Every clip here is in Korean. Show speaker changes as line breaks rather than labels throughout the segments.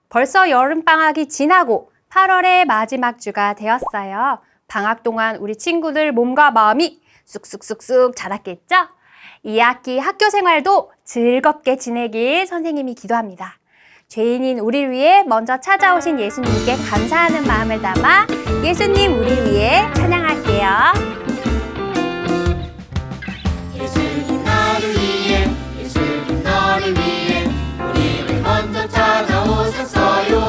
벌써 여름방학이 지나고 8월의 마지막 주가 되었어요. 방학 동안 우리 친구들 몸과 마음이 쑥쑥쑥쑥 자랐겠죠? 2학기 학교 생활도 즐겁게 지내길 선생님이 기도합니다. 죄인인 우리를 위해 먼저 찾아오신 예수님께 감사하는 마음을 담아 예수님 우리 위해 찬양할게요.
예수님 나를 위해 예수님 너를 위해 우리를 먼저 찾아오셨어요.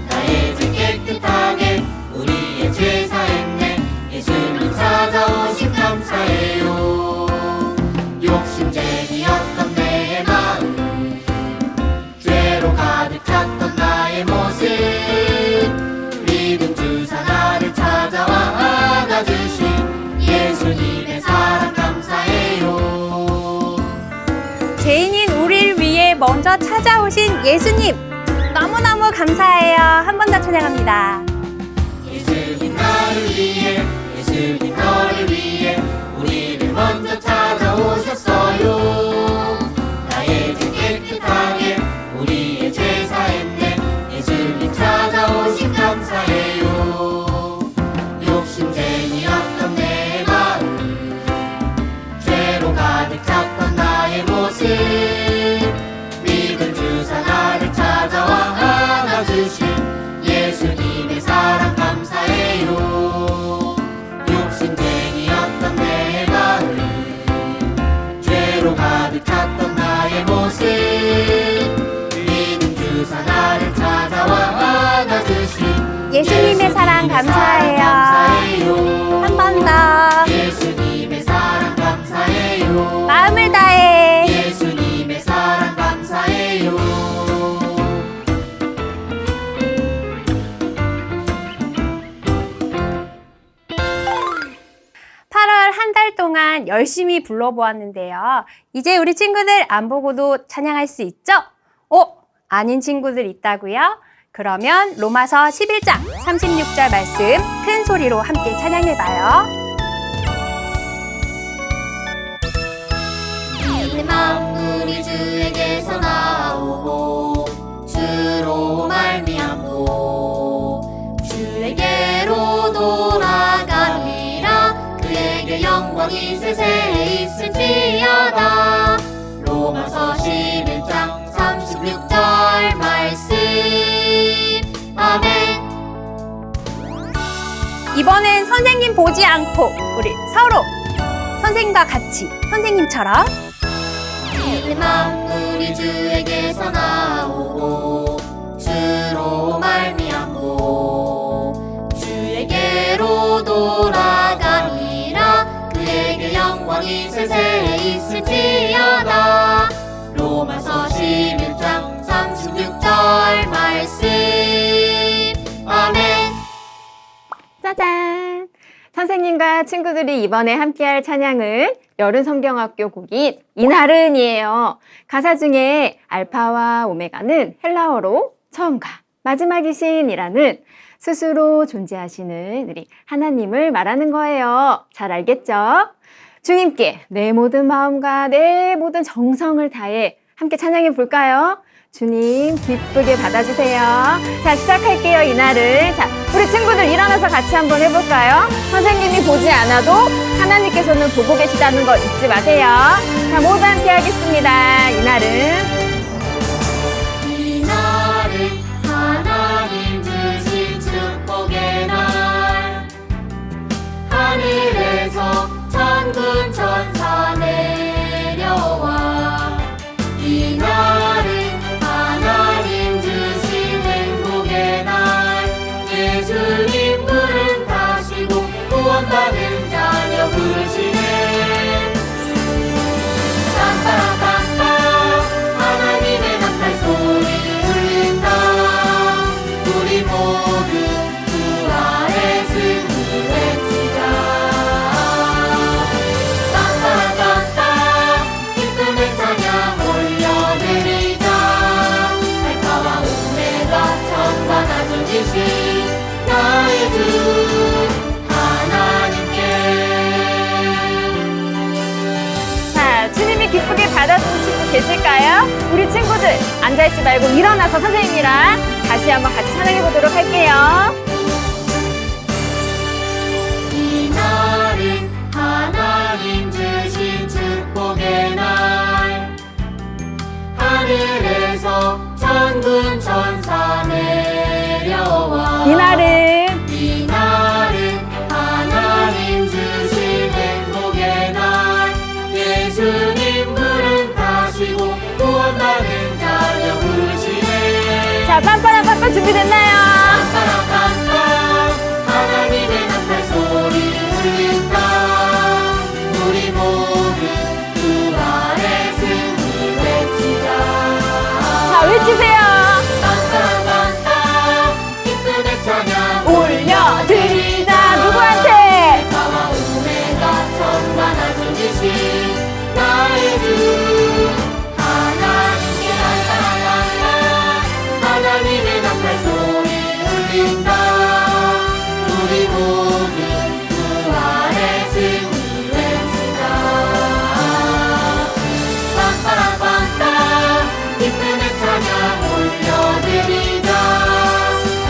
나의 죄 깨끗하게 우리의 죄 사했네. 예수님 찾아오신 감사해요. 욕심쟁이였던 내 마음, 죄로 가득 찼던 나의 모습, 믿음 주사 나를 찾아와 안아주신 예수님의 사랑 감사해요.
죄인인 우리를 위해 먼저 찾아오신 예수님 너무너무 감사해요. 한 번 더 찬양합니다.
예수님 나를 위해 예수님 너를 위해 우리를 먼저 찾아오셨어요. 나의 죄 깨끗하게 우리의 죄 사했네. 예수님 찾아오신 감사해요. 욕심쟁이였던 내 마음, 죄로 가득 찼던 나의 모습, 믿음 주사 나를 찾아와 안아주신 예수님의 사랑 감사해요. 욕심쟁이였던 내 마음, 죄로 가득 찼던 나의 모습, 믿음 주사 나를 찾아와 안아주신
예수님의 사랑 감사해요. 한 번 더.
예수님의 사랑 감사해요.
마음을 다해.
예수님의 사랑 감사해요.
8월 한 달 동안 열심히 불러보았는데요. 이제 우리 친구들 안 보고도 찬양할 수 있죠? 아닌 친구들 있다고요? 그러면 로마서 11장 36절 말씀 큰 소리로 함께 찬양해봐요.
이 만물이 주에게서 나오고 주로 말미암고 주에게로 돌아가리라. 그에게 영광이 세세히 있을지어다. 로마서 11장 36절 말씀. 아멘.
이번엔 선생님 보지 않고 우리 서로 선생님과 같이 선생님처럼
이 만물이 주에게서 나오고 주로 말미암고 주에게로 돌아가리라. 그에게 영광이 세세히 있을지어다. 로마서 11장 36절 말씀. 아멘.
짜잔! 선생님과 친구들이 이번에 함께할 찬양은 여름 성경학교 곡인 이날은이에요. 가사 중에 알파와 오메가는 헬라어로 처음과 마지막이신이라는 스스로 존재하시는 우리 하나님을 말하는 거예요. 잘 알겠죠? 주님께 내 모든 마음과 내 모든 정성을 다해 함께 찬양해 볼까요? 주님 기쁘게 받아주세요. 자, 시작할게요. 이날은. 자, 우리 친구들 일어나서 같이 한번 해볼까요? 선생님이 보지 않아도 하나님께서는 보고 계시다는 거 잊지 마세요. 자, 모두 함께 하겠습니다. 이날은.
이날은 하나님 주신 축복의 날. 하늘에서 천군 천사 내려와. 이날은 하나님 주신 행복의 날. 예수님 부름 타시고 구원받은 자녀 부르시네. 빰빠라빰빰 하나님의 나팔 소리 울린다. 우리 모두 부활의 승리 외치자.
친구들 앉아있지 말고 일어나서 선생님이랑 다시 한번 같이 찬양해 보도록 할게요.
이날은 하나님 주신 축복의 날 하늘에서 천군 천사 내려와
이날은
하나님 주신 행복의 날 예수님 부름 타시고 구원받은 자녀 부르시네.
자, 빰빠람 빰빠 준비됐나요?
빰빠라빰빰 하나님의 나팔 소리 울린다. 우리 모두 부활의 승리 외치자.
자, 외치세요.
빰빠라빰빰 기쁨의 찬양
올려드리자. 누구한테?
알파와 오메가 천만 아주이신 나의 주 하나님께 알파라빰빰 하나님의 나팔 소리 울린다. 우리 모두 부활의 승리 외치자. 빰빠라빰빰 기쁨의 찬양 올려드리자.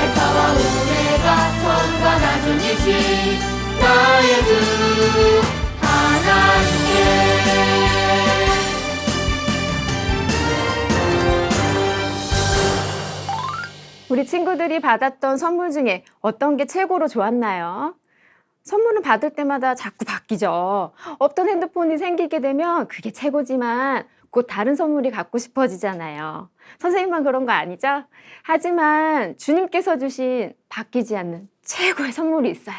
알파와 오메가 천만 아주이신 나의 주 하나님께.
우리 친구들이 받았던 선물 중에 어떤 게 최고로 좋았나요? 선물은 받을 때마다 자꾸 바뀌죠. 어떤 핸드폰이 생기게 되면 그게 최고지만 곧 다른 선물이 갖고 싶어지잖아요. 선생님만 그런 거 아니죠? 하지만 주님께서 주신 바뀌지 않는 최고의 선물이 있어요.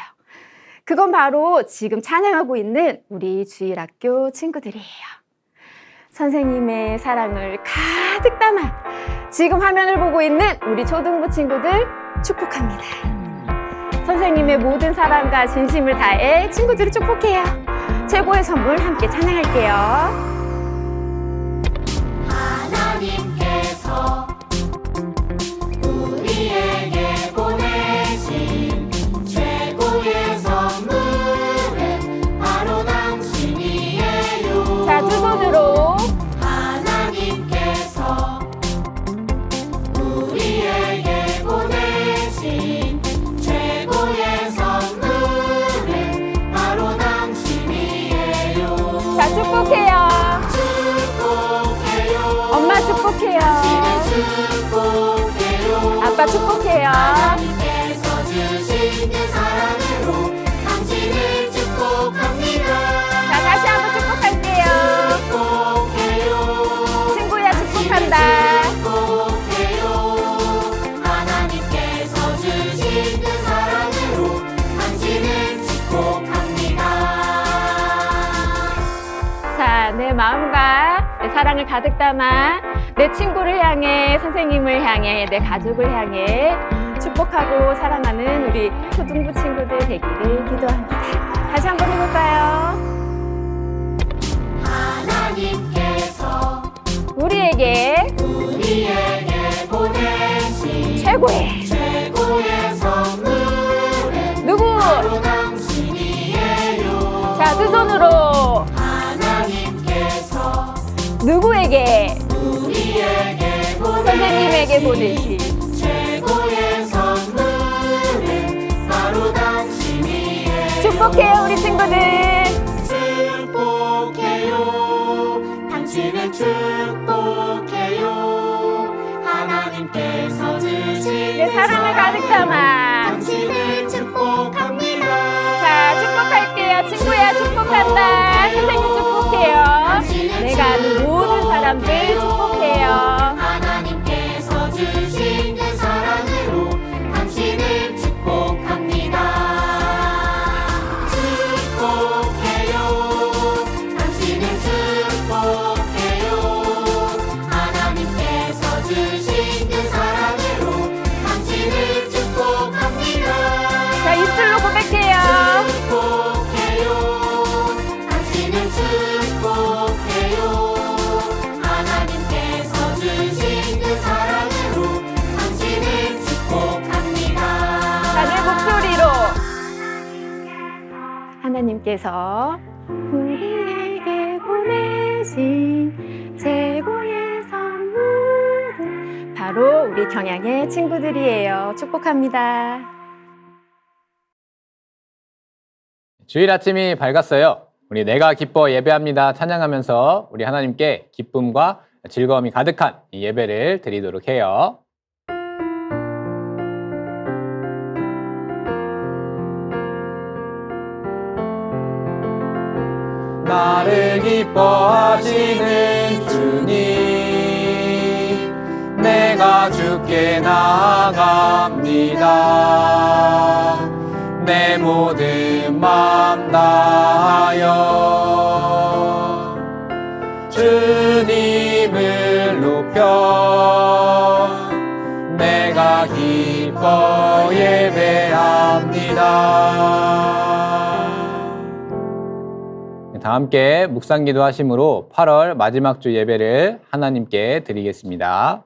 그건 바로 지금 찬양하고 있는 우리 주일학교 친구들이에요. 선생님의 사랑을 가득 담아 지금 화면을 보고 있는 우리 초등부 친구들 축복합니다. 선생님의 모든 사랑과 진심을 다해 친구들을 축복해요. 최고의 선물 함께 찬양할게요.
하나님께서 우리에게 보내신 최고의 선물은 바로 당신이에요.
자, 두 손으로
하나님께서 우리에게 보내신 최고의 선물은 바로 당신이에요.
자, 축복해요.
축복해요.
엄마 축복해요.
축복해요.
아빠 축복해요.
하나님께서 주신 그 사랑으로 당신을 축복합니다.
자, 다시 한번 축복할게요.
축복해요.
친구야 축복한다.
축복해요. 하나님께서 주신 그 사랑으로 당신을 축복합니다.
자, 내 마음과 내 사랑을 가득 담아 내 친구를 향해, 선생님을 향해, 내 가족을 향해 축복하고 사랑하는 우리 초등부 친구들 되기를 기도합니다. 다시 한번 해볼까요?
하나님께서
우리에게
보내신
최고의
선물은
누구?
바로 당신이에요.
자, 두 손으로
하나님께서
누구에게?
우리에게
선생님에게 보내신
최고의 선물은 바로 당신이에요.
축복해요, 우리 친구들.
축복해요. 당신을 축복해요. 하나님께서 주신
내 사랑을 가득 담아.
당신을 축복합니다.
자, 축복할게요. 친구야 축복한다. 선생님 축복해요. 내가 아는 모든 사람들 축복해요.
하나님께서 주신 그 사랑으로 당신을 축복합니다. 축복해요. 당신을 축복해요. 하나님께서 주신 그 사랑으로 당신을 축복합니다.
자, 입술로 고백해요.
축복해요. 당신을 축복해요. 하나님께서 주신 그 사랑으로 당신을 축복합니다.
자, 내 목소리로. 하나님께서 우리에게 보내신 최고의 선물 바로 우리 경양의 친구들이에요. 축복합니다.
주일 아침이 밝았어요. 우리 내가 기뻐 예배합니다 찬양하면서 우리 하나님께 기쁨과 즐거움이 가득한 이 예배를 드리도록 해요. 나를 기뻐하시는 주님, 내가 주께 나아갑니다. 내 모든 맘 다하여 주님을 높여 내가 기뻐 예배합니다. 다 함께 묵상기도 하심으로 8월 마지막 주 예배를 하나님께 드리겠습니다.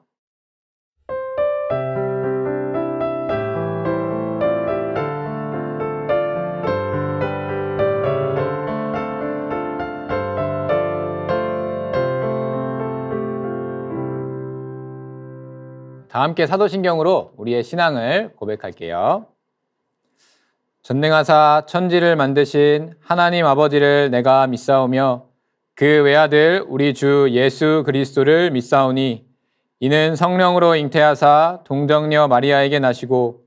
다 함께 사도신경으로 우리의 신앙을 고백할게요. 전능하사 천지를 만드신 하나님 아버지를 내가 믿사오며 그 외아들 우리 주 예수 그리스도를 믿사오니 이는 성령으로 잉태하사 동정녀 마리아에게 나시고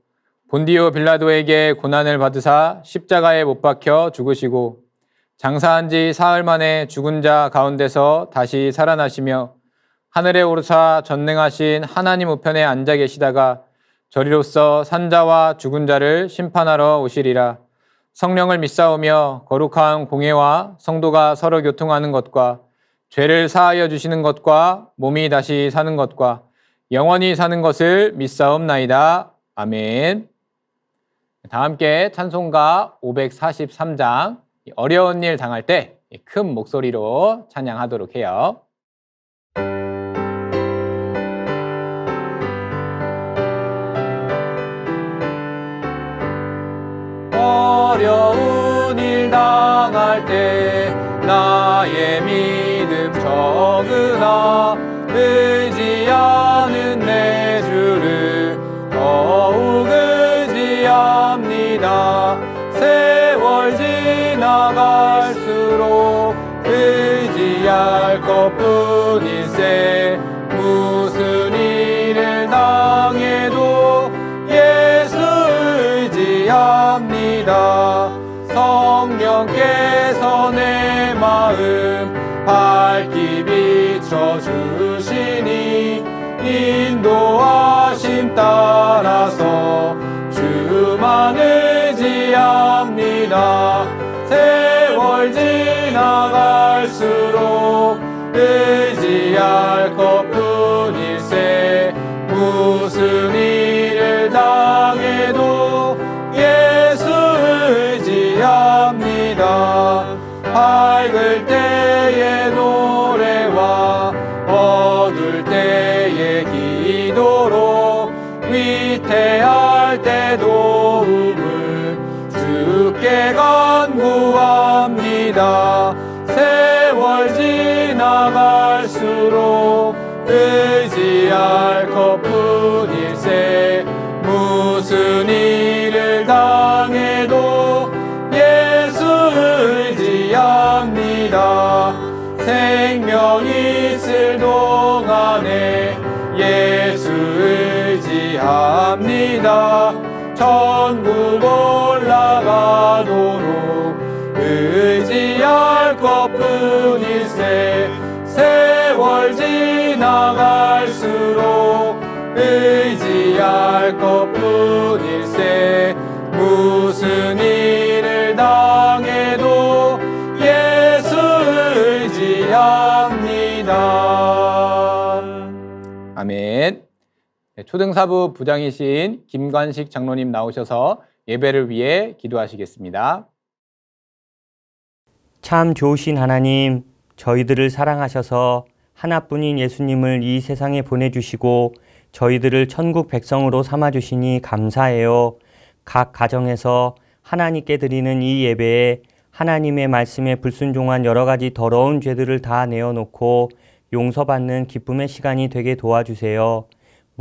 본디오 빌라도에게 고난을 받으사 십자가에 못 박혀 죽으시고 장사한 지 사흘 만에 죽은 자 가운데서 다시 살아나시며 하늘에 오르사 전능하신 하나님 우편에 앉아 계시다가 저리로서 산자와 죽은 자를 심판하러 오시리라. 성령을 믿사오며 거룩한 공회와 성도가 서로 교통하는 것과 죄를 사하여 주시는 것과 몸이 다시 사는 것과 영원히 사는 것을 믿사옵나이다. 아멘. 다 함께 찬송가 543장 어려운 일 당할 때 큰 목소리로 찬양하도록 해요. 어려운 일 당할 때 나의 믿음 적으나 의지하는 내 주를 더욱 의지합니다. 세월 지나갈수록 의지할 것뿐일세. 무슨 일을 당해도 예수 의지합니다. 성령께서 내 마음 밝히 비춰주시니 인도하심 따라서 주만 의지합니다. 세월 지나갈수록 의지할 것뿐일세. 무슨 일을 당해도 예수 의지합니다. 밝을 때의 노래와 어두울 때의 기도로 위태할 때 도움을 주께 간구합니다. 세월 지나갈수록 의지할 것뿐일세. 무슨 일을 당해도 예수 의지합니다. 생명 있을 동안에 예수 의지합니다. 천국 올라가도록 의지할 것뿐일세. 세월 지나갈수록 의지할 것뿐일세. 무슨 일을 당해도 예수 의지합니다. 아멘. 초등사부 부장이신 김관식 장로님 나오셔서 예배를 위해 기도하시겠습니다.
참 좋으신 하나님, 저희들을 사랑하셔서 하나뿐인 예수님을 이 세상에 보내주시고 저희들을 천국 백성으로 삼아주시니 감사해요. 각 가정에서 하나님께 드리는 이 예배에 하나님의 말씀에 불순종한 여러 가지 더러운 죄들을 다 내어놓고 용서받는 기쁨의 시간이 되게 도와주세요.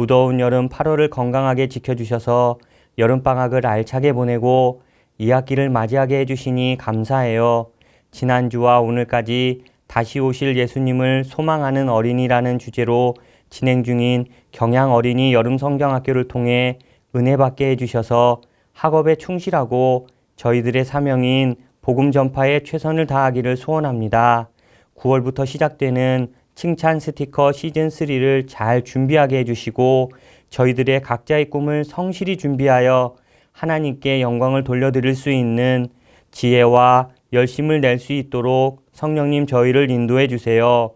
무더운 여름 8월을 건강하게 지켜주셔서 여름방학을 알차게 보내고 2학기를 맞이하게 해주시니 감사해요. 지난주와 오늘까지 다시 오실 예수님을 소망하는 어린이라는 주제로 진행 중인 경양어린이 여름성경학교를 통해 은혜 받게 해주셔서 학업에 충실하고 저희들의 사명인 복음 전파에 최선을 다하기를 소원합니다. 9월부터 시작되는 칭찬 스티커 시즌3를 잘 준비하게 해주시고 저희들의 각자의 꿈을 성실히 준비하여 하나님께 영광을 돌려드릴 수 있는 지혜와 열심을 낼 수 있도록 성령님 저희를 인도해 주세요.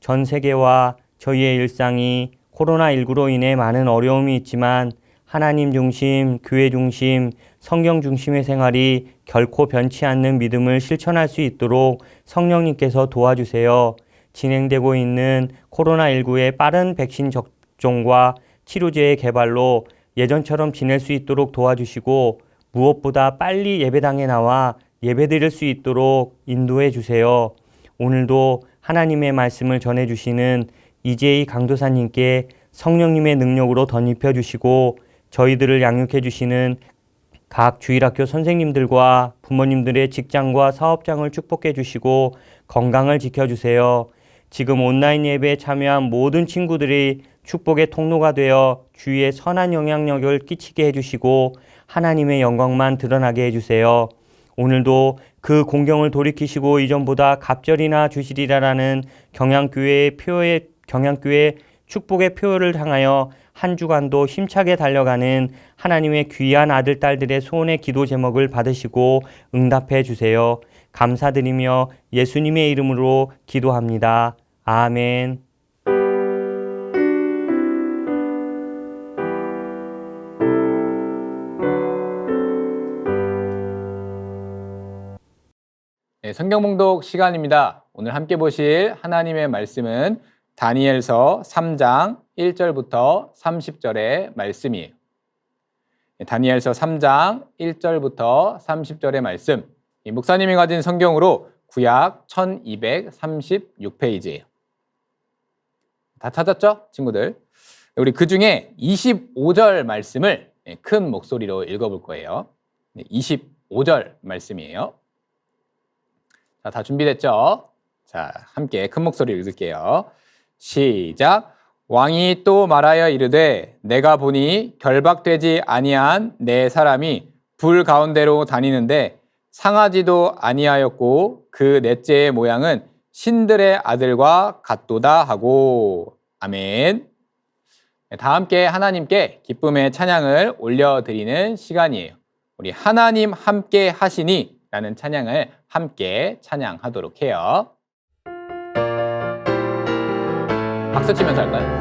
전 세계와 저희의 일상이 코로나19로 인해 많은 어려움이 있지만 하나님 중심, 교회 중심, 성경 중심의 생활이 결코 변치 않는 믿음을 실천할 수 있도록 성령님께서 도와주세요. 진행되고 있는 코로나19의 빠른 백신 접종과 치료제의 개발로 예전처럼 지낼 수 있도록 도와주시고 무엇보다 빨리 예배당에 나와 예배드릴 수 있도록 인도해 주세요. 오늘도 하나님의 말씀을 전해주시는 이재희 강도사님께 성령님의 능력으로 덧입혀 주시고 저희들을 양육해 주시는 각 주일학교 선생님들과 부모님들의 직장과 사업장을 축복해 주시고 건강을 지켜주세요. 지금 온라인 예배에 참여한 모든 친구들이 축복의 통로가 되어 주위에 선한 영향력을 끼치게 해주시고 하나님의 영광만 드러나게 해주세요. 오늘도 그 공경을 돌이키시고 이전보다 갑절이나 주시리라라는 경양교회의 축복의 표를 향하여 한 주간도 힘차게 달려가는 하나님의 귀한 아들, 딸들의 소원의 기도 제목을 받으시고 응답해 주세요. 감사드리며 예수님의 이름으로 기도합니다. 아멘.
네, 성경 봉독 시간입니다. 오늘 함께 보실 하나님의 말씀은 다니엘서 3장 1절부터 30절의 말씀이에요. 네, 다니엘서 3장 1절부터 30절의 말씀. 이 목사님이 가진 성경으로 구약 1236페이지예요. 다 찾았죠, 친구들? 우리 그 중에 25절 말씀을 큰 목소리로 읽어볼 거예요. 25절 말씀이에요. 자, 다 준비됐죠? 자, 함께 큰 목소리로 읽을게요. 시작. 왕이 또 말하여 이르되 내가 보니 결박되지 아니한 내 사람이 불 가운데로 다니는데 상하지도 아니하였고 그 넷째의 모양은 신들의 아들과 같도다 하고. 아멘. 다 함께 하나님께 기쁨의 찬양을 올려드리는 시간이에요. 우리 하나님 함께 하시니 라는 찬양을 함께 찬양하도록 해요. 박수 치면서 할까요?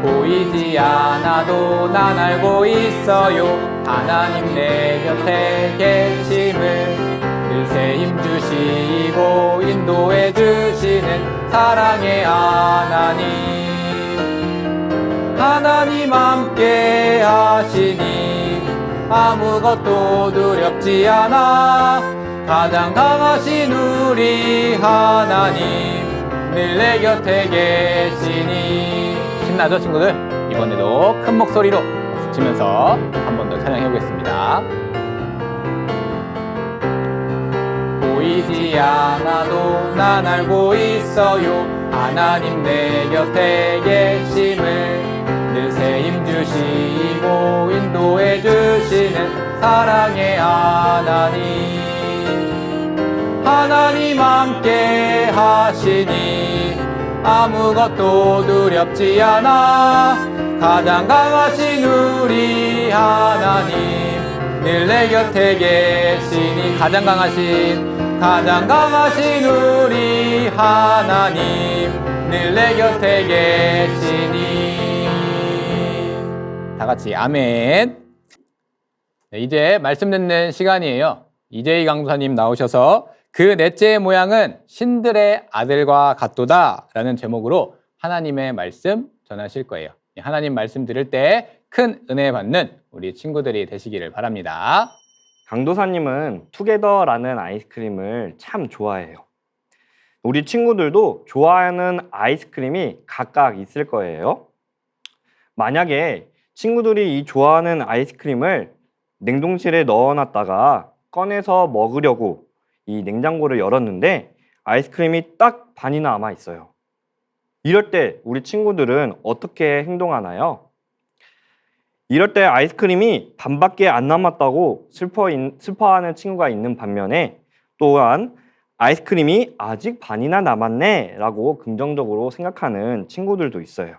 보이지 않아도 난 알고 있어요. 하나님 내 곁에 계심을 늘 새 힘 주시고 인도해 주시는 사랑의 하나님. 하나님 함께 하시니 아무것도 두렵지 않아. 가장 강하신 우리 하나님 늘 내 곁에 계시니. 신나죠, 친구들? 이번에도 큰 목소리로 박수 치면서 한 번 더 찬양해 보겠습니다. 보이지 않아도 난 알고 있어요. 하나님 내 곁에 계심을 늘 새 힘 주시고 인도해 주시는 사랑의 하나님. 하나님 함께 하시니 아무것도 두렵지 않아. 가장 강하신 우리 하나님 늘 내 곁에 계시니. 가장 강하신 우리 하나님 늘 내 곁에 계시니. 다 같이 아멘. 네, 이제 말씀 듣는 시간이에요. 이재희 강도사님 나오셔서 그 넷째의 모양은 신들의 아들과 같도다 라는 제목으로 하나님의 말씀 전하실 거예요. 하나님 말씀 들을 때 큰 은혜 받는 우리 친구들이 되시기를 바랍니다.
강도사님은 투게더라는 아이스크림을 참 좋아해요. 우리 친구들도 좋아하는 아이스크림이 각각 있을 거예요. 만약에 친구들이 이 좋아하는 아이스크림을 냉동실에 넣어놨다가 꺼내서 먹으려고 이 냉장고를 열었는데 아이스크림이 딱 반이 남아 있어요. 이럴 때 우리 친구들은 어떻게 행동하나요? 이럴 때 아이스크림이 반밖에 안 남았다고 슬퍼하는 친구가 있는 반면에 또한 아이스크림이 아직 반이나 남았네 라고 긍정적으로 생각하는 친구들도 있어요.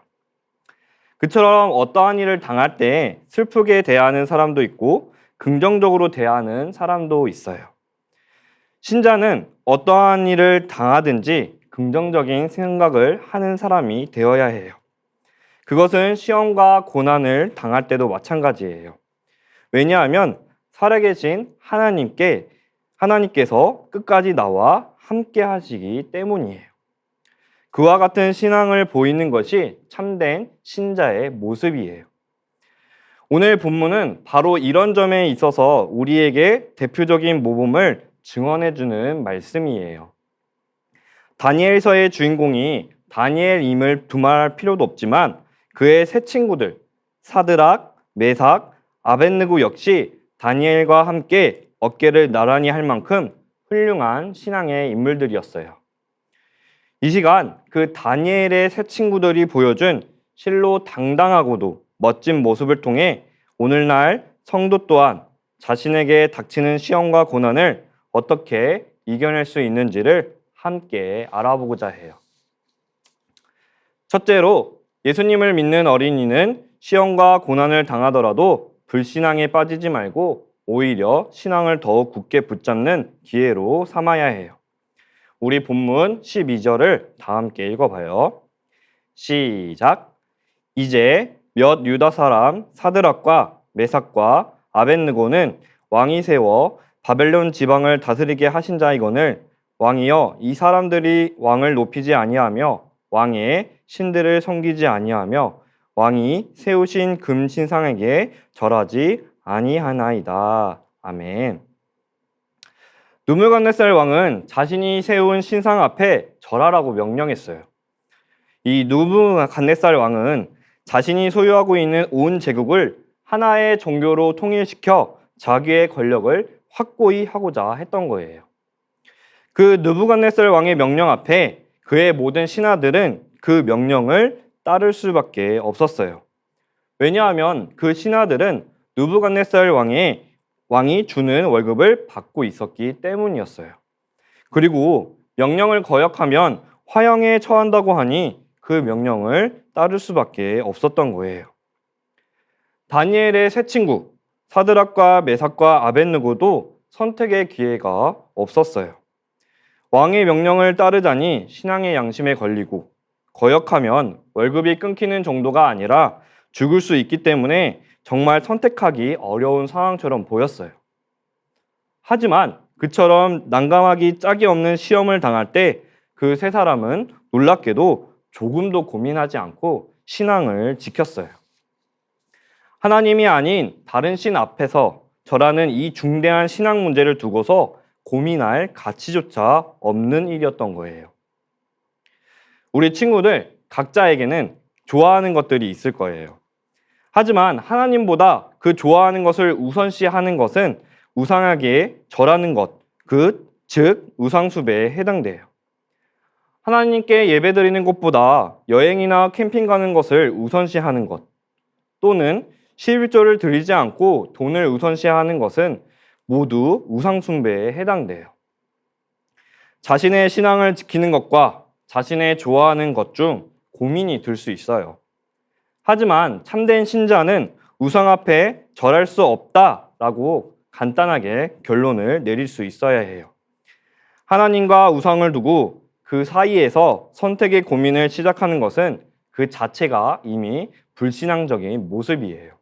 그처럼 어떠한 일을 당할 때 슬프게 대하는 사람도 있고 긍정적으로 대하는 사람도 있어요. 신자는 어떠한 일을 당하든지 긍정적인 생각을 하는 사람이 되어야 해요. 그것은 시험과 고난을 당할 때도 마찬가지예요. 왜냐하면 살아계신 하나님께서 끝까지 나와 함께 하시기 때문이에요. 그와 같은 신앙을 보이는 것이 참된 신자의 모습이에요. 오늘 본문은 바로 이런 점에 있어서 우리에게 대표적인 모범을 증언해주는 말씀이에요. 다니엘서의 주인공이 다니엘임을 두말할 필요도 없지만 그의 세 친구들 사드락, 메삭, 아벳느고 역시 다니엘과 함께 어깨를 나란히 할 만큼 훌륭한 신앙의 인물들이었어요. 이 시간 그 다니엘의 세 친구들이 보여준 실로 당당하고도 멋진 모습을 통해 오늘날 성도 또한 자신에게 닥치는 시험과 고난을 어떻게 이겨낼 수 있는지를 함께 알아보고자 해요. 첫째로 예수님을 믿는 어린이는 시험과 고난을 당하더라도 불신앙에 빠지지 말고 오히려 신앙을 더욱 굳게 붙잡는 기회로 삼아야 해요. 우리 본문 12절을 다 함께 읽어봐요. 시작. 이제 몇 유다 사람 사드락과 메삭과 아벳느고는 왕이 세워 바벨론 지방을 다스리게 하신 자이거늘 왕이여 이 사람들이 왕을 높이지 아니하며 왕의 신들을 섬기지 아니하며 왕이 세우신 금 신상에게 절하지 아니하나이다. 아멘. 느부갓네살 왕은 자신이 세운 신상 앞에 절하라고 명령했어요. 이 느부갓네살 왕은 자신이 소유하고 있는 온 제국을 하나의 종교로 통일시켜 자기의 권력을 확고히 하고자 했던 거예요. 그 느부갓네살 왕의 명령 앞에 그의 모든 신하들은 그 명령을 따를 수밖에 없었어요. 왜냐하면 그 신하들은 느부갓네살 왕이 주는 월급을 받고 있었기 때문이었어요. 그리고 명령을 거역하면 화형에 처한다고 하니 그 명령을 따를 수밖에 없었던 거예요. 다니엘의 세 친구 사드락과 메삭과 아벳느고도 선택의 기회가 없었어요. 왕의 명령을 따르자니 신앙의 양심에 걸리고 거역하면 월급이 끊기는 정도가 아니라 죽을 수 있기 때문에 정말 선택하기 어려운 상황처럼 보였어요. 하지만 그처럼 난감하기 짝이 없는 시험을 당할 때 그 세 사람은 놀랍게도 조금도 고민하지 않고 신앙을 지켰어요. 하나님이 아닌 다른 신 앞에서 절하는 이 중대한 신앙 문제를 두고서 고민할 가치조차 없는 일이었던 거예요. 우리 친구들 각자에게는 좋아하는 것들이 있을 거예요. 하지만 하나님보다 그 좋아하는 것을 우선시하는 것은 우상에게 절하는 것, 즉 우상숭배에 해당돼요. 하나님께 예배드리는 것보다 여행이나 캠핑 가는 것을 우선시하는 것, 또는 11조를 드리지 않고 돈을 우선시하는 것은 모두 우상숭배에 해당돼요. 자신의 신앙을 지키는 것과 자신의 좋아하는 것 중 고민이 들 수 있어요. 하지만 참된 신자는 우상 앞에 절할 수 없다라고 간단하게 결론을 내릴 수 있어야 해요. 하나님과 우상을 두고 그 사이에서 선택의 고민을 시작하는 것은 그 자체가 이미 불신앙적인 모습이에요.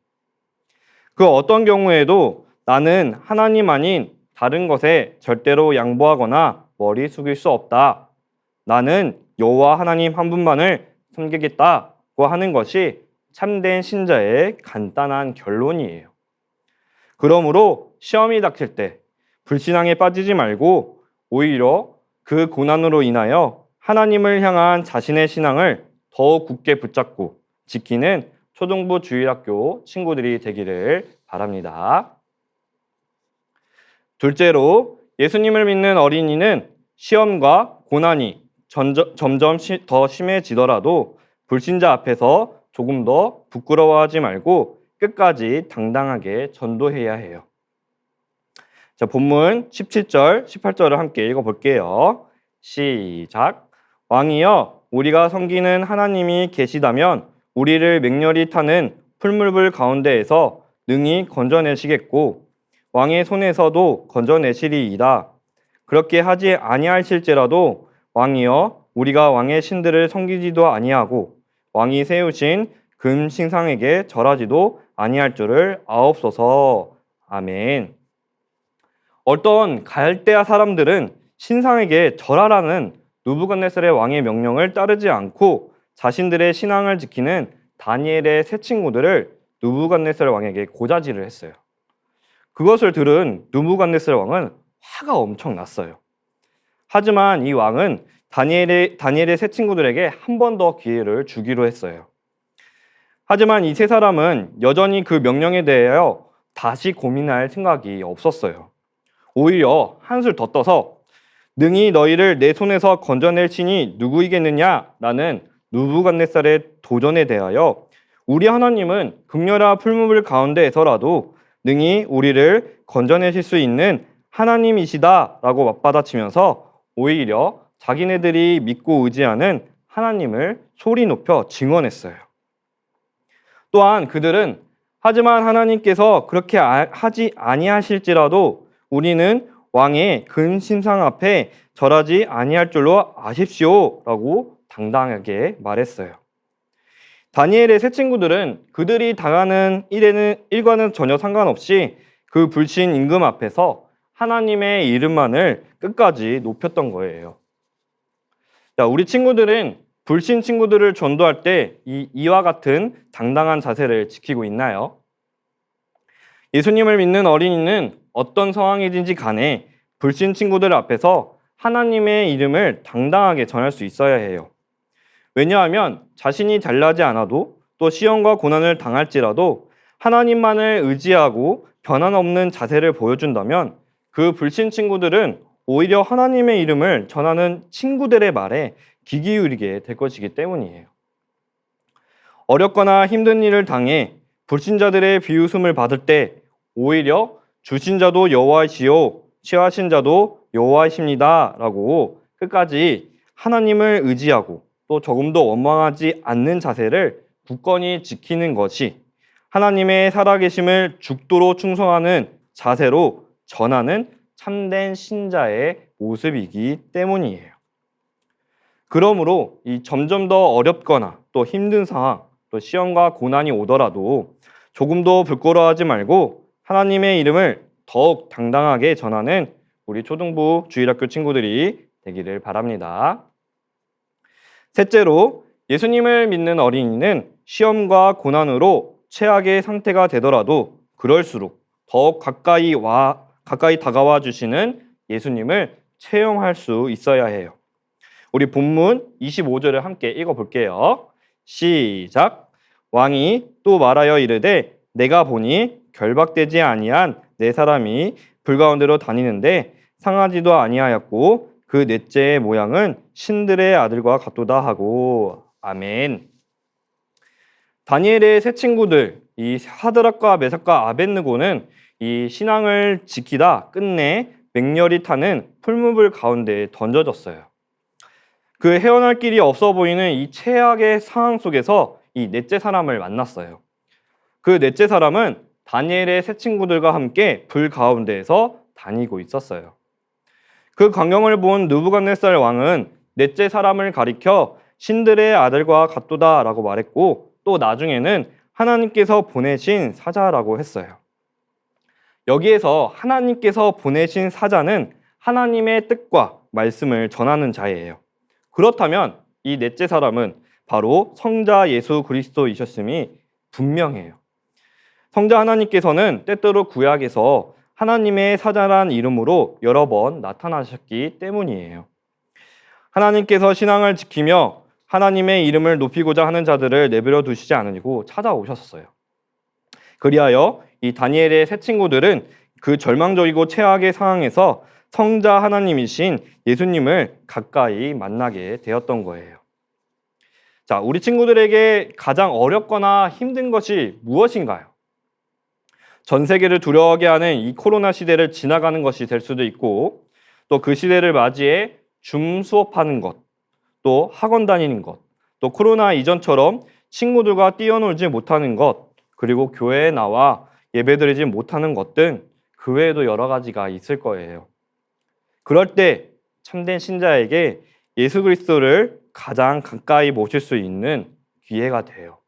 그 어떤 경우에도 나는 하나님 아닌 다른 것에 절대로 양보하거나 머리 숙일 수 없다. 나는 여호와 하나님 한 분만을 섬기겠다고 하는 것이 참된 신자의 간단한 결론이에요. 그러므로 시험이 닥칠 때 불신앙에 빠지지 말고 오히려 그 고난으로 인하여 하나님을 향한 자신의 신앙을 더욱 굳게 붙잡고 지키는 초등부 주일학교 친구들이 되기를 바랍니다. 둘째로, 예수님을 믿는 어린이는 시험과 고난이 점점 더 심해지더라도 불신자 앞에서 조금 더 부끄러워하지 말고 끝까지 당당하게 전도해야 해요. 자, 본문 17절, 18절을 함께 읽어볼게요. 시작. 왕이여, 우리가 섬기는 하나님이 계시다면 우리를 맹렬히 타는 풀무불 가운데에서 능히 건져내시겠고 왕의 손에서도 건져내시리이다. 그렇게 하지 아니하실지라도 왕이여, 우리가 왕의 신들을 섬기지도 아니하고 왕이 세우신 금 신상에게 절하지도 아니할 줄을 아옵소서. 아멘. 어떤 갈대아 사람들은 신상에게 절하라는 느부갓네살의 왕의 명령을 따르지 않고 자신들의 신앙을 지키는 다니엘의 세 친구들을 느부갓네살 왕에게 고자질을 했어요. 그것을 들은 느부갓네살 왕은 화가 엄청 났어요. 하지만 이 왕은 다니엘의 세 친구들에게 한 번 더 기회를 주기로 했어요. 하지만 이 세 사람은 여전히 그 명령에 대하여 다시 고민할 생각이 없었어요. 오히려 한술 더 떠서 능히 너희를 내 손에서 건져낼 신이 누구이겠느냐라는 느부갓네살의 도전에 대하여 우리 하나님은 극렬한 풀무불 가운데에서라도 능히 우리를 건져내실 수 있는 하나님이시다라고 맞받아치면서 오히려 자기네들이 믿고 의지하는 하나님을 소리 높여 증언했어요. 또한 그들은 하지만 하나님께서 그렇게 하지 아니하실지라도 우리는 왕의 근심상 앞에 절하지 아니할 줄로 아십시오라고 당당하게 말했어요. 다니엘의 세 친구들은 그들이 당하는 일과는 전혀 상관없이 그 불신 임금 앞에서 하나님의 이름만을 끝까지 높였던 거예요. 자, 우리 친구들은 불신 친구들을 전도할 때 이와 같은 당당한 자세를 지키고 있나요? 예수님을 믿는 어린이는 어떤 상황이든지 간에 불신 친구들 앞에서 하나님의 이름을 당당하게 전할 수 있어야 해요. 왜냐하면 자신이 잘나지 않아도 또 시험과 고난을 당할지라도 하나님만을 의지하고 변함없는 자세를 보여준다면 그 불신 친구들은 오히려 하나님의 이름을 전하는 친구들의 말에 귀 기울이게 될 것이기 때문이에요. 어렵거나 힘든 일을 당해 불신자들의 비웃음을 받을 때 오히려 주신 자도 여호와시요 취하신 자도 여호와이십니다 라고 끝까지 하나님을 의지하고 또 조금도 원망하지 않는 자세를 굳건히 지키는 것이 하나님의 살아계심을 죽도록 충성하는 자세로 전하는 참된 신자의 모습이기 때문이에요. 그러므로 이 점점 더 어렵거나 또 힘든 상황, 또 시험과 고난이 오더라도 조금도 부끄러워하지 말고 하나님의 이름을 더욱 당당하게 전하는 우리 초등부 주일학교 친구들이 되기를 바랍니다. 셋째로, 예수님을 믿는 어린이는 시험과 고난으로 최악의 상태가 되더라도 그럴수록 더욱 가까이 다가와 주시는 예수님을 체험할 수 있어야 해요. 우리 본문 25절을 함께 읽어볼게요. 시작. 왕이 또 말하여 이르되 내가 보니 결박되지 아니한 네 사람이 불 가운데로 다니는데 상하지도 아니하였고 그 넷째의 모양은 신들의 아들과 같도다 하고. 아멘. 다니엘의 세 친구들, 이 사드락과 메삭과 아벳느고는 이 신앙을 지키다 끝내 맹렬히 타는 풀무불 가운데에 던져졌어요. 그 헤어날 길이 없어 보이는 이 최악의 상황 속에서 이 넷째 사람을 만났어요. 그 넷째 사람은 다니엘의 세 친구들과 함께 불 가운데에서 다니고 있었어요. 그 광경을 본 느부갓네살 왕은 넷째 사람을 가리켜 신들의 아들과 같도다라고 말했고 또 나중에는 하나님께서 보내신 사자라고 했어요. 여기에서 하나님께서 보내신 사자는 하나님의 뜻과 말씀을 전하는 자예요. 그렇다면 이 넷째 사람은 바로 성자 예수 그리스도이셨음이 분명해요. 성자 하나님께서는 때때로 구약에서 하나님의 사자란 이름으로 여러 번 나타나셨기 때문이에요. 하나님께서 신앙을 지키며 하나님의 이름을 높이고자 하는 자들을 내버려 두시지 않으시고 찾아오셨어요. 그리하여 이 다니엘의 세 친구들은 그 절망적이고 최악의 상황에서 성자 하나님이신 예수님을 가까이 만나게 되었던 거예요. 자, 우리 친구들에게 가장 어렵거나 힘든 것이 무엇인가요? 전 세계를 두려워하게 하는 이 코로나 시대를 지나가는 것이 될 수도 있고, 또 그 시대를 맞이해 줌 수업하는 것, 또 학원 다니는 것, 또 코로나 이전처럼 친구들과 뛰어놀지 못하는 것, 그리고 교회에 나와 예배드리지 못하는 것 등 그 외에도 여러 가지가 있을 거예요. 그럴 때 참된 신자에게 예수 그리스도를 가장 가까이 모실 수 있는 기회가 돼요.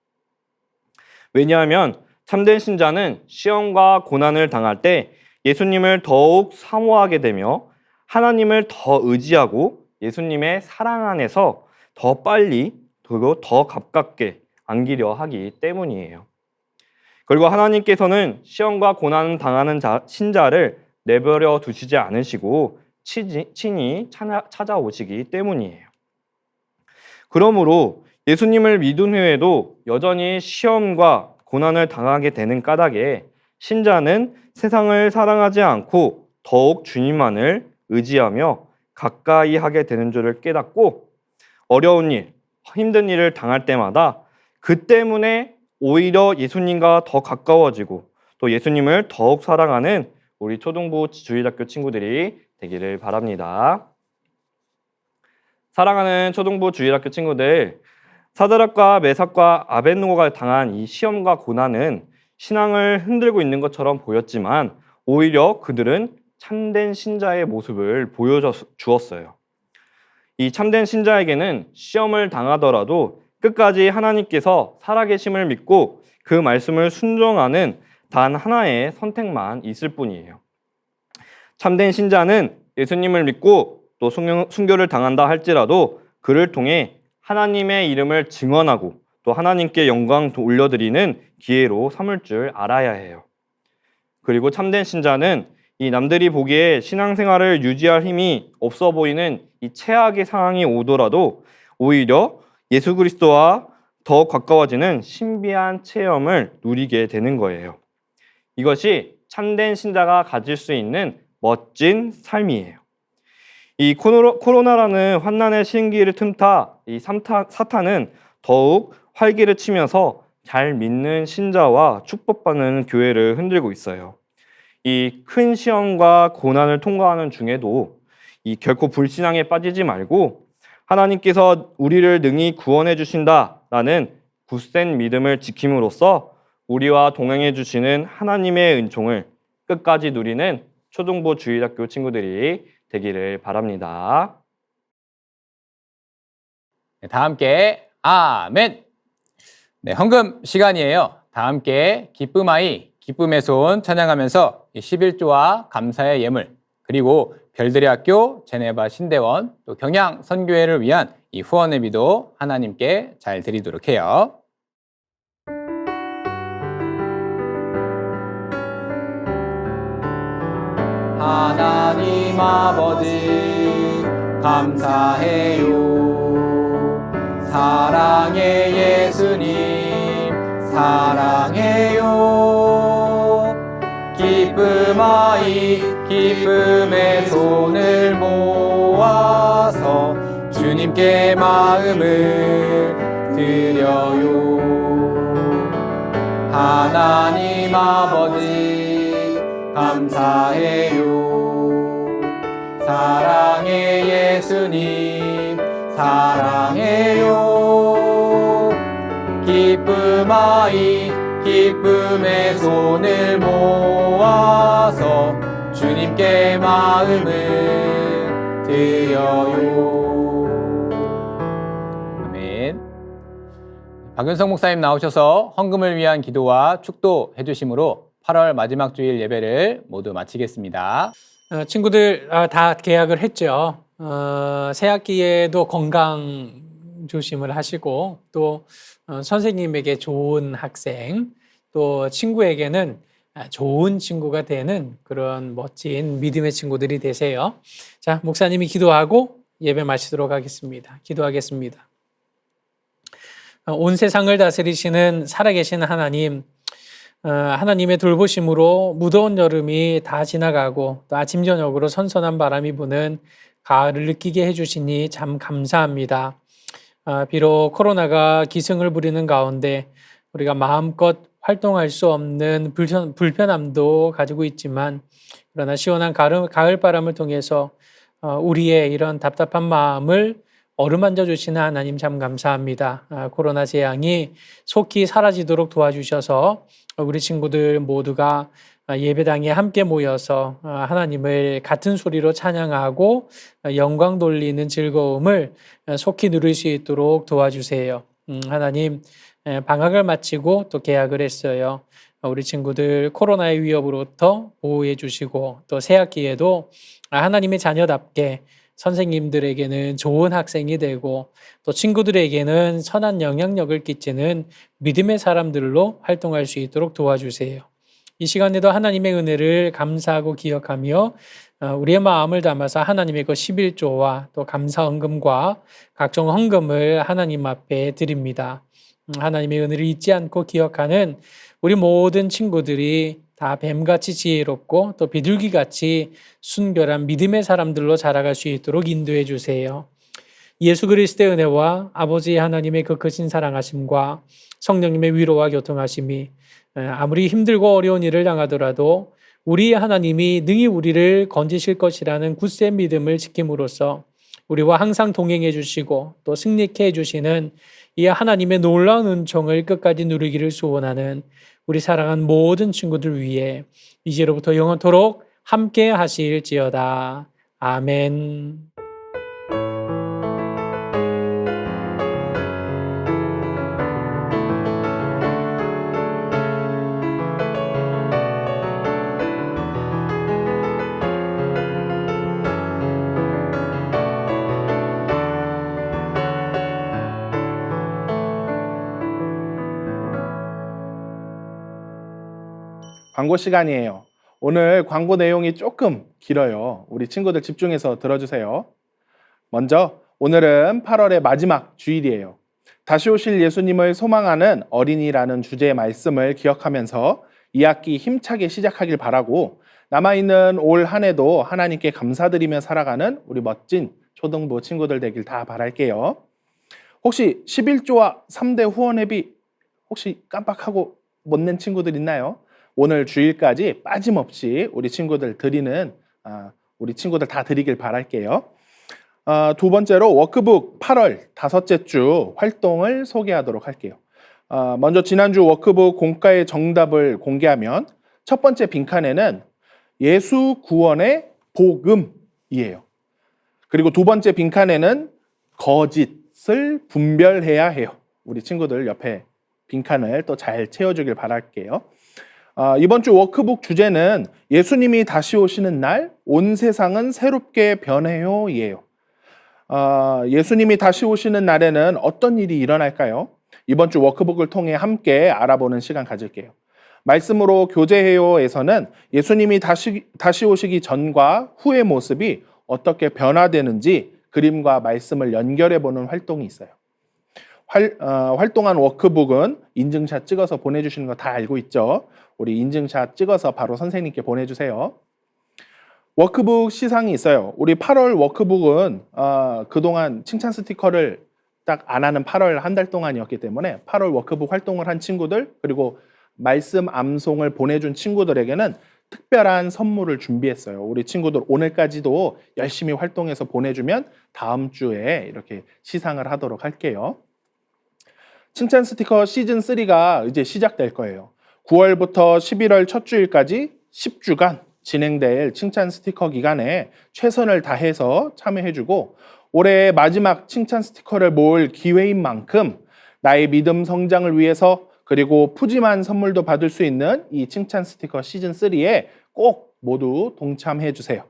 왜냐하면 참된 신자는 시험과 고난을 당할 때 예수님을 더욱 사모하게 되며 하나님을 더 의지하고 예수님의 사랑 안에서 더 빨리 그리고 더 가깝게 안기려 하기 때문이에요. 그리고 하나님께서는 시험과 고난을 당하는 신자를 내버려 두시지 않으시고 친히 찾아오시기 때문이에요. 그러므로 예수님을 믿은 후에도 여전히 시험과 고난을 당하게 되는 까닭에 신자는 세상을 사랑하지 않고 더욱 주님만을 의지하며 가까이 하게 되는 줄을 깨닫고 어려운 일, 힘든 일을 당할 때마다 그 때문에 오히려 예수님과 더 가까워지고 또 예수님을 더욱 사랑하는 우리 초등부 주일학교 친구들이 되기를 바랍니다. 사랑하는 초등부 주일학교 친구들, 사드락과 메삭과 아벳느고가 당한 이 시험과 고난은 신앙을 흔들고 있는 것처럼 보였지만 오히려 그들은 참된 신자의 모습을 보여주었어요. 이 참된 신자에게는 시험을 당하더라도 끝까지 하나님께서 살아계심을 믿고 그 말씀을 순종하는 단 하나의 선택만 있을 뿐이에요. 참된 신자는 예수님을 믿고 또 순교를 당한다 할지라도 그를 통해 하나님의 이름을 증언하고 또 하나님께 영광 올려드리는 기회로 삼을 줄 알아야 해요. 그리고 참된 신자는 이 남들이 보기에 신앙생활을 유지할 힘이 없어 보이는 이 최악의 상황이 오더라도 오히려 예수 그리스도와 더 가까워지는 신비한 체험을 누리게 되는 거예요. 이것이 참된 신자가 가질 수 있는 멋진 삶이에요. 이 코로나라는 환난의 시기를 틈타 이 사탄은 더욱 활기를 치면서 잘 믿는 신자와 축복받는 교회를 흔들고 있어요. 이 큰 시험과 고난을 통과하는 중에도 이 결코 불신앙에 빠지지 말고 하나님께서 우리를 능히 구원해 주신다라는 굳센 믿음을 지킴으로써 우리와 동행해 주시는 하나님의 은총을 끝까지 누리는 초등부 주일학교 친구들이 되기를 바랍니다.
네, 다 함께 아멘. 네, 헌금 시간이에요. 다 함께 기쁨아이 기쁨의 손 찬양하면서 11조와 감사의 예물 그리고 별들의 학교, 제네바 신대원, 또 경양 선교회를 위한 이 후원의 비도 하나님께 잘 드리도록 해요. 하나님 아버지 감사해요. 사랑의 예수님 사랑해요. 기쁨아이 기쁨의 손을 모아서 주님께 마음을 드려요. 하나님 아버지 감사해요. 사랑의 예수님 사랑해요. 기쁨아이 기쁨의 손을 모아서 주님께 마음을 드려요. 아멘. 박윤성 목사님 나오셔서 헌금을 위한 기도와 축도해 주심으로 8월 마지막 주일 예배를 모두 마치겠습니다.
친구들 다 계약을 했죠. 새 학기에도 건강 조심을 하시고 또 선생님에게 좋은 학생 또 친구에게는 좋은 친구가 되는 그런 멋진 믿음의 친구들이 되세요. 자, 목사님이 기도하고 예배 마치도록 하겠습니다. 기도하겠습니다. 온 세상을 다스리시는 살아계신 하나님, 하나님의 돌보심으로 무더운 여름이 다 지나가고 또 아침 저녁으로 선선한 바람이 부는 가을을 느끼게 해주시니 참 감사합니다. 비록 코로나가 기승을 부리는 가운데 우리가 마음껏 활동할 수 없는 불편함도 가지고 있지만, 그러나 시원한 가을 바람을 통해서 우리의 이런 답답한 마음을 어루만져 주시는 하나님 참 감사합니다. 코로나 재앙이 속히 사라지도록 도와주셔서 우리 친구들 모두가 예배당에 함께 모여서 하나님을 같은 소리로 찬양하고 영광 돌리는 즐거움을 속히 누릴 수 있도록 도와주세요. 하나님, 방학을 마치고 또 개학을 했어요. 우리 친구들 코로나의 위협으로부터 보호해 주시고 또 새학기에도 하나님의 자녀답게 선생님들에게는 좋은 학생이 되고 또 친구들에게는 선한 영향력을 끼치는 믿음의 사람들로 활동할 수 있도록 도와주세요. 이 시간에도 하나님의 은혜를 감사하고 기억하며 우리의 마음을 담아서 하나님의 그 11조와 또 감사 헌금과 각종 헌금을 하나님 앞에 드립니다. 하나님의 은혜를 잊지 않고 기억하는 우리 모든 친구들이 다 뱀같이 지혜롭고 또 비둘기같이 순결한 믿음의 사람들로 자라갈 수 있도록 인도해 주세요. 예수 그리스도의 은혜와 아버지 하나님의 그 크신 사랑하심과 성령님의 위로와 교통하심이 아무리 힘들고 어려운 일을 당하더라도 우리 하나님이 능히 우리를 건지실 것이라는 굳세 믿음을 지킴으로써 우리와 항상 동행해 주시고 또 승리케 해 주시는 이 하나님의 놀라운 은총을 끝까지 누리기를 소원하는 우리 사랑하는 모든 친구들 위해 이제로부터 영원토록 함께 하실지어다. 아멘.
광고 시간이에요. 오늘 광고 내용이 조금 길어요. 우리 친구들 집중해서 들어주세요. 먼저 오늘은 8월의 마지막 주일이에요. 다시 오실 예수님을 소망하는 어린이라는 주제의 말씀을 기억하면서 2학기 힘차게 시작하길 바라고, 남아있는 올 한 해도 하나님께 감사드리며 살아가는 우리 멋진 초등부 친구들 되길 다 바랄게요. 혹시 11조와 3대 후원회비 혹시 깜빡하고 못 낸 친구들 있나요? 오늘 주일까지 빠짐없이 우리 친구들 다 드리길 바랄게요. 두 번째로 워크북 8월 5째 주 활동을 소개하도록 할게요. 먼저 지난주 워크북 공과의 정답을 공개하면 첫 번째 빈칸에는 예수 구원의 복음이에요. 그리고 두 번째 빈칸에는 거짓을 분별해야 해요. 우리 친구들 옆에 빈칸을 또 잘 채워주길 바랄게요. 이번 주 워크북 주제는 예수님이 다시 오시는 날 온 세상은 새롭게 변해요 이에요. 예수님이 다시 오시는 날에는 어떤 일이 일어날까요? 이번 주 워크북을 통해 함께 알아보는 시간 가질게요. 말씀으로 교제해요에서는 예수님이 다시 오시기 전과 후의 모습이 어떻게 변화되는지 그림과 말씀을 연결해보는 활동이 있어요. 활동한 워크북은 인증샷 찍어서 보내주시는 거 다 알고 있죠? 우리 인증샷 찍어서 바로 선생님께 보내주세요. 워크북 시상이 있어요. 우리 8월 워크북은 그동안 칭찬 스티커를 딱 안 하는 8월 한 달 동안이었기 때문에 8월 워크북 활동을 한 친구들, 그리고 말씀 암송을 보내준 친구들에게는 특별한 선물을 준비했어요. 우리 친구들 오늘까지도 열심히 활동해서 보내주면 다음 주에 이렇게 시상을 하도록 할게요. 칭찬 스티커 시즌 3가 이제 시작될 거예요. 9월부터 11월 첫 주일까지 10주간 진행될 칭찬 스티커 기간에 최선을 다해서 참여해주고, 올해의 마지막 칭찬 스티커를 모을 기회인 만큼 나의 믿음 성장을 위해서, 그리고 푸짐한 선물도 받을 수 있는 이 칭찬 스티커 시즌 3에 꼭 모두 동참해주세요.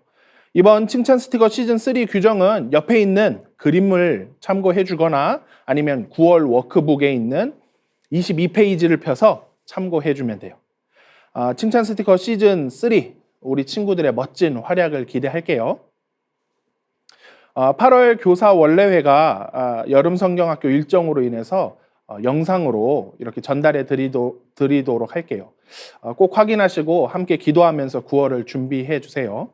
이번 칭찬 스티커 시즌 3 규정은 옆에 있는 그림을 참고해주거나 아니면 9월 워크북에 있는 22페이지를 펴서 참고해주면 돼요. 칭찬 스티커 시즌 3 우리 친구들의 멋진 활약을 기대할게요. 8월 교사 원래회가 여름 성경학교 일정으로 인해서 영상으로 이렇게 전달해 드리도록 할게요. 꼭 확인하시고 함께 기도하면서 9월을 준비해 주세요.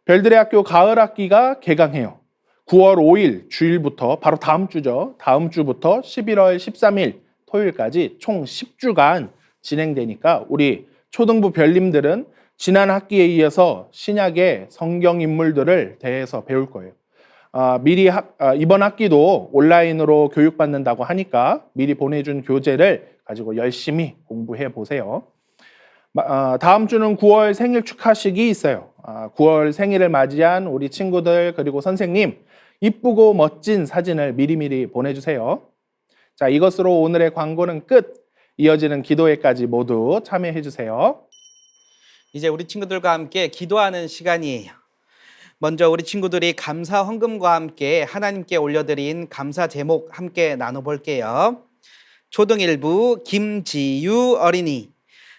별들의 학교 가을 학기가 개강해요. 9월 5일 주일부터 바로 다음 주죠. 다음 주부터 11월 13일 토요일까지 총 10주간 진행되니까 우리 초등부 별님들은 지난 학기에 이어서 신약의 성경 인물들을 대해서 배울 거예요. 미리 이번 학기도 온라인으로 교육받는다고 하니까 미리 보내준 교재를 가지고 열심히 공부해 보세요. 다음 주는 9월 생일 축하식이 있어요. 9월 생일을 맞이한 우리 친구들 그리고 선생님 이쁘고 멋진 사진을 미리미리 보내주세요. 자, 이것으로 오늘의 광고는 끝. 이어지는 기도회까지 모두 참여해 주세요.
이제 우리 친구들과 함께 기도하는 시간이에요. 먼저 우리 친구들이 감사 헌금과 함께 하나님께 올려드린 감사 제목 함께 나눠볼게요. 초등 1부 김지유 어린이.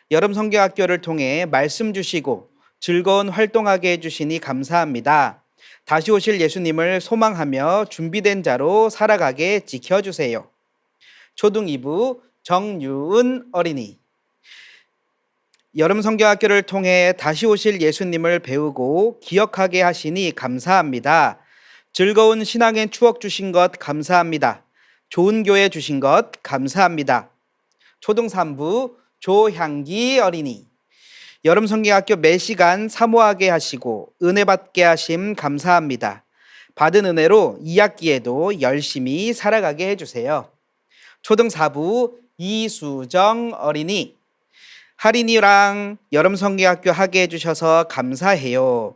여름 성경학교를 통해 말씀 주시고 즐거운 활동하게 해주시니 감사합니다. 다시 오실 예수님을 소망하며 준비된 자로 살아가게 지켜주세요. 초등 2부 정유은 어린이. 여름 성경학교를 통해 다시 오실 예수님을 배우고 기억하게 하시니 감사합니다. 즐거운 신앙의 추억 주신 것 감사합니다. 좋은 교회 주신 것 감사합니다. 초등 3부 조향기 어린이. 여름 성경학교 매 시간 사모하게 하시고 은혜 받게 하심 감사합니다. 받은 은혜로 2학기에도 열심히 살아가게 해주세요. 초등 4부 이수정 어린이. 할인이랑 여름 성경학교 하게 해주셔서 감사해요.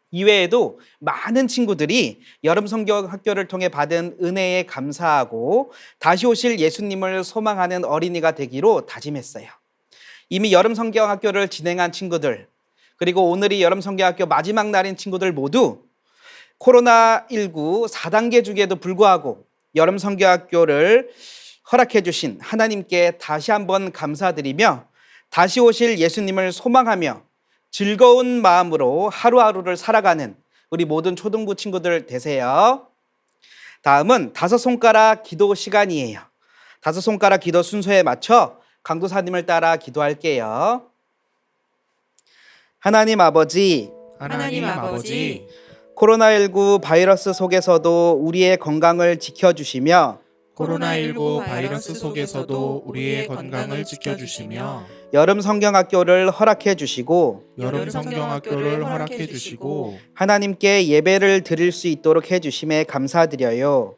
이외에도 많은 친구들이 여름 성경학교를 통해 받은 은혜에 감사하고 다시 오실 예수님을 소망하는 어린이가 되기로 다짐했어요. 이미 여름 성경학교를 진행한 친구들, 그리고 오늘이 여름 성경학교 마지막 날인 친구들 모두 코로나19 4단계 중에도 불구하고 여름 성경학교를 허락해 주신 하나님께 다시 한번 감사드리며 다시 오실 예수님을 소망하며 즐거운 마음으로 하루하루를 살아가는 우리 모든 초등부 친구들 되세요. 다음은 5손가락 기도 시간이에요. 5손가락 기도 순서에 맞춰 강도사님을 따라 기도할게요. 하나님 아버지, 코로나19 바이러스 속에서도 우리의 건강을 지켜주시며
코로나19 바이러스 속에서도 우리의 건강을 지켜주시며
여름 성경학교를 허락해 주시고 하나님께 예배를 드릴 수 있도록 해주심에 감사드려요.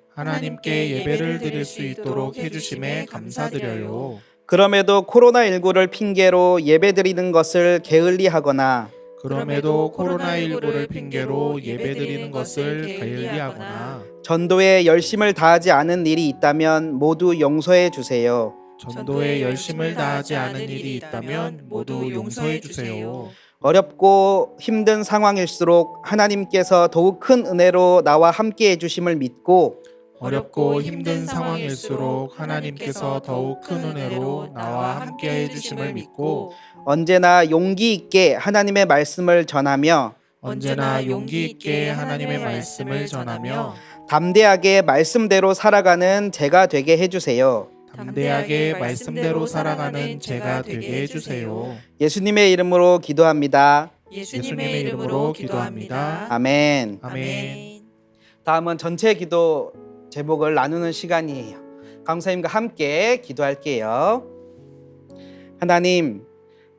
그럼에도 코로나19를 핑계로 예배 드리는 것을 게을리하거나 전도에 열심을 다하지 않은 일이 있다면 모두 용서해 주세요. 어렵고 힘든 상황일수록 하나님께서 더욱 큰 은혜로 나와 함께 해주심을 믿고 언제나 용기 있게 하나님의 말씀을 전하며 담대하게 말씀대로 살아가는 제가 되게 해주세요. 예수님의 이름으로 기도합니다. 아멘. 다음은 전체 기도 제목을 나누는 시간이에요. 강사님과 함께 기도할게요. 하나님,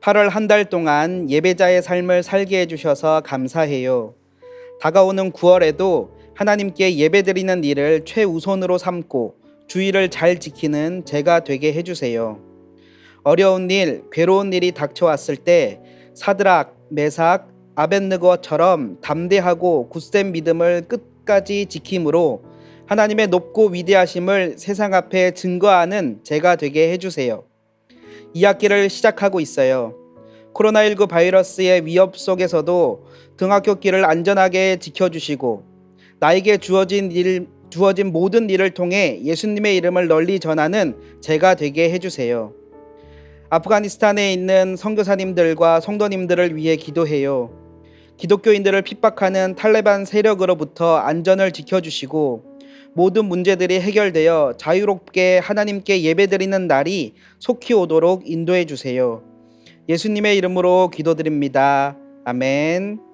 8월 한 달 동안 예배자의 삶을 살게 해주셔서 감사해요. 다가오는 9월에도 하나님께 예배드리는 일을 최우선으로 삼고 주의를 잘 지키는 제가 되게 해주세요. 어려운 일, 괴로운 일이 닥쳐왔을 때 사드락, 메삭, 아벳느고처럼 담대하고 굳센 믿음을 끝까지 지킴으로 하나님의 높고 위대하심을 세상 앞에 증거하는 제가 되게 해주세요. 2학기를 시작하고 있어요. 코로나19 바이러스의 위협 속에서도 등하굣길을 안전하게 지켜주시고 나에게 주어진 모든 일을 통해 예수님의 이름을 널리 전하는 제가 되게 해주세요. 아프가니스탄에 있는 선교사님들과 성도님들을 위해 기도해요. 기독교인들을 핍박하는 탈레반 세력으로부터 안전을 지켜주시고 모든 문제들이 해결되어 자유롭게 하나님께 예배드리는 날이 속히 오도록 인도해 주세요. 예수님의 이름으로 기도드립니다. 아멘.